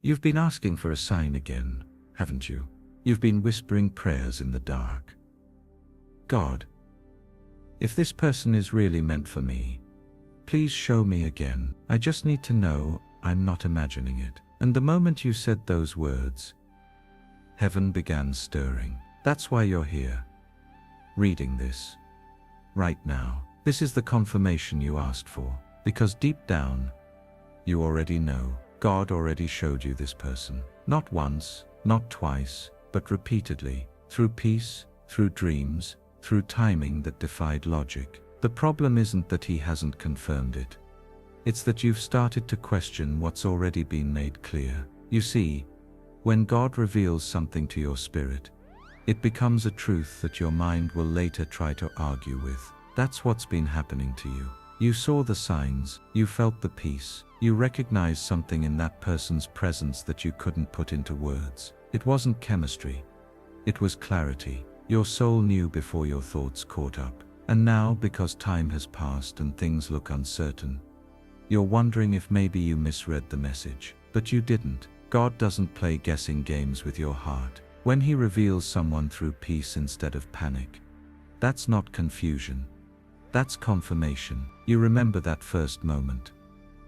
You've been asking for a sign again, haven't you? You've been whispering prayers in the dark. God, if this person is really meant for me, please show me again. I just need to know I'm not imagining it. And the moment you said those words, heaven began stirring. That's why you're here, reading this, right now. This is the confirmation you asked for, because deep down, you already know. God already showed you this person. Not once, not twice, but repeatedly, through peace, through dreams, through timing that defied logic. The problem isn't that he hasn't confirmed it. It's that you've started to question what's already been made clear. You see, when God reveals something to your spirit, it becomes a truth that your mind will later try to argue with. That's what's been happening to you. You saw the signs, you felt the peace, you recognized something in that person's presence that you couldn't put into words. It wasn't chemistry. It was clarity. Your soul knew before your thoughts caught up. And now, because time has passed and things look uncertain, you're wondering if maybe you misread the message. But you didn't. God doesn't play guessing games with your heart. When he reveals someone through peace instead of panic, that's not confusion. That's confirmation. You remember that first moment,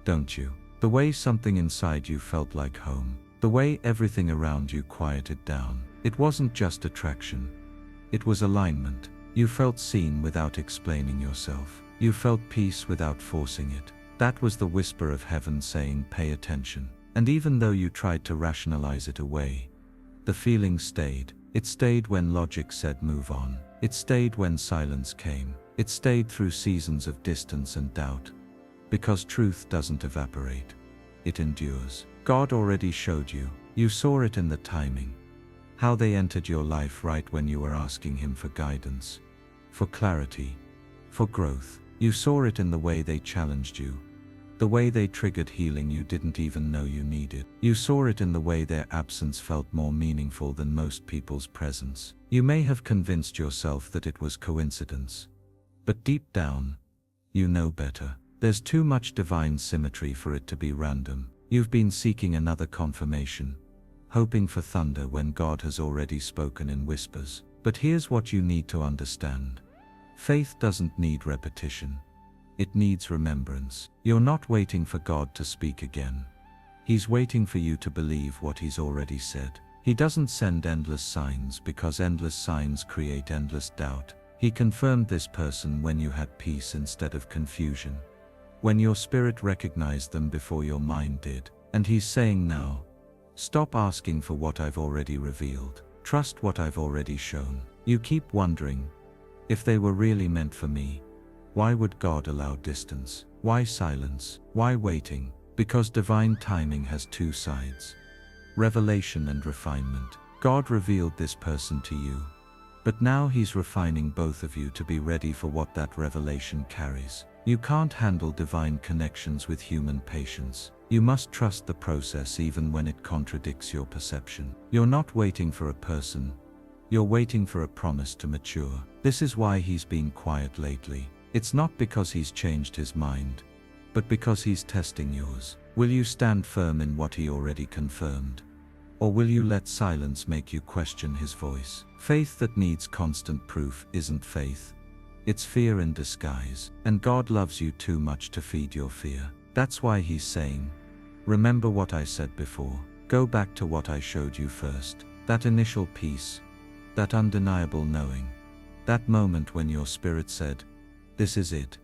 don't you? The way something inside you felt like home. The way everything around you quieted down. It wasn't just attraction. It was alignment. You felt seen without explaining yourself. You felt peace without forcing it. That was the whisper of heaven saying, pay attention. And even though you tried to rationalize it away, the feeling stayed. It stayed when logic said move on. It stayed when silence came. It stayed through seasons of distance and doubt. Because truth doesn't evaporate. It endures. God already showed you. You saw it in the timing. How they entered your life right when you were asking him for guidance, for clarity, for growth. You saw it in the way they challenged you, the way they triggered healing you didn't even know you needed. You saw it in the way their absence felt more meaningful than most people's presence. You may have convinced yourself that it was coincidence, but deep down, you know better. There's too much divine symmetry for it to be random. You've been seeking another confirmation, hoping for thunder when God has already spoken in whispers. But here's what you need to understand. Faith doesn't need repetition. It needs remembrance. You're not waiting for God to speak again. He's waiting for you to believe what he's already said. He doesn't send endless signs because endless signs create endless doubt. He confirmed this person when you had peace instead of confusion, when your spirit recognized them before your mind did. And he's saying now, stop asking for what I've already revealed. Trust what I've already shown. You keep wondering, if they were really meant for me, why would God allow distance? Why silence? Why waiting? Because divine timing has two sides, revelation and refinement. God revealed this person to you, but now he's refining both of you to be ready for what that revelation carries. You can't handle divine connections with human patience. You must trust the process even when it contradicts your perception. You're not waiting for a person. You're waiting for a promise to mature. This is why he's been quiet lately. It's not because he's changed his mind, but because he's testing yours. Will you stand firm in what he already confirmed? Or will you let silence make you question his voice? Faith that needs constant proof isn't faith. It's fear in disguise. And God loves you too much to feed your fear. That's why he's saying, remember what I said before. Go back to what I showed you first. That initial peace, that undeniable knowing, that moment when your spirit said, this is it.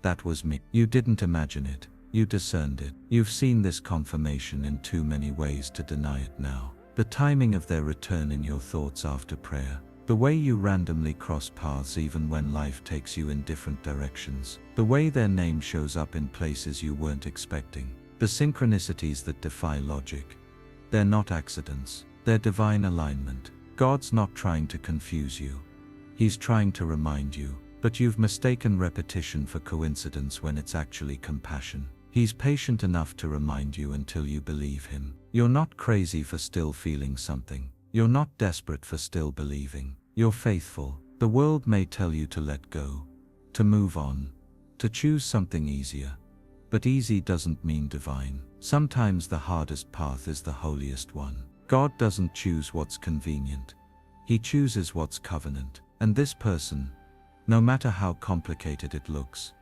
That was me. You didn't imagine it. You discerned it. You've seen this confirmation in too many ways to deny it now. The timing of their return in your thoughts after prayer. The way you randomly cross paths even when life takes you in different directions. The way their name shows up in places you weren't expecting. The synchronicities that defy logic. They're not accidents. They're divine alignment. God's not trying to confuse you. He's trying to remind you. But you've mistaken repetition for coincidence when it's actually compassion. He's patient enough to remind you until you believe him. You're not crazy for still feeling something. You're not desperate for still believing. You're faithful. The world may tell you to let go, to move on, to choose something easier. But easy doesn't mean divine. Sometimes the hardest path is the holiest one. God doesn't choose what's convenient. He chooses what's covenant. And this person, no matter how complicated it looks,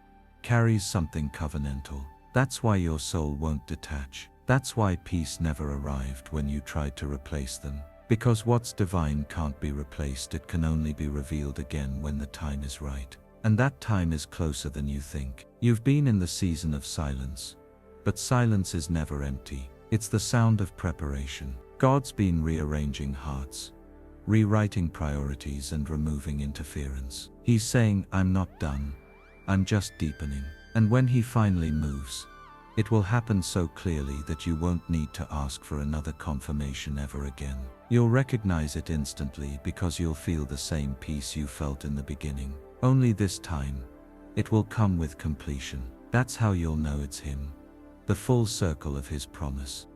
carries something covenantal. That's why your soul won't detach. That's why peace never arrived when you tried to replace them. Because what's divine can't be replaced, it can only be revealed again when the time is right. And that time is closer than you think. You've been in the season of silence. But silence is never empty. It's the sound of preparation. God's been rearranging hearts, rewriting priorities and removing interference. He's saying, I'm not done. I'm just deepening. And when he finally moves, it will happen so clearly that you won't need to ask for another confirmation ever again. You'll recognize it instantly because you'll feel the same peace you felt in the beginning. Only this time, it will come with completion. That's how you'll know it's him. The full circle of his promise.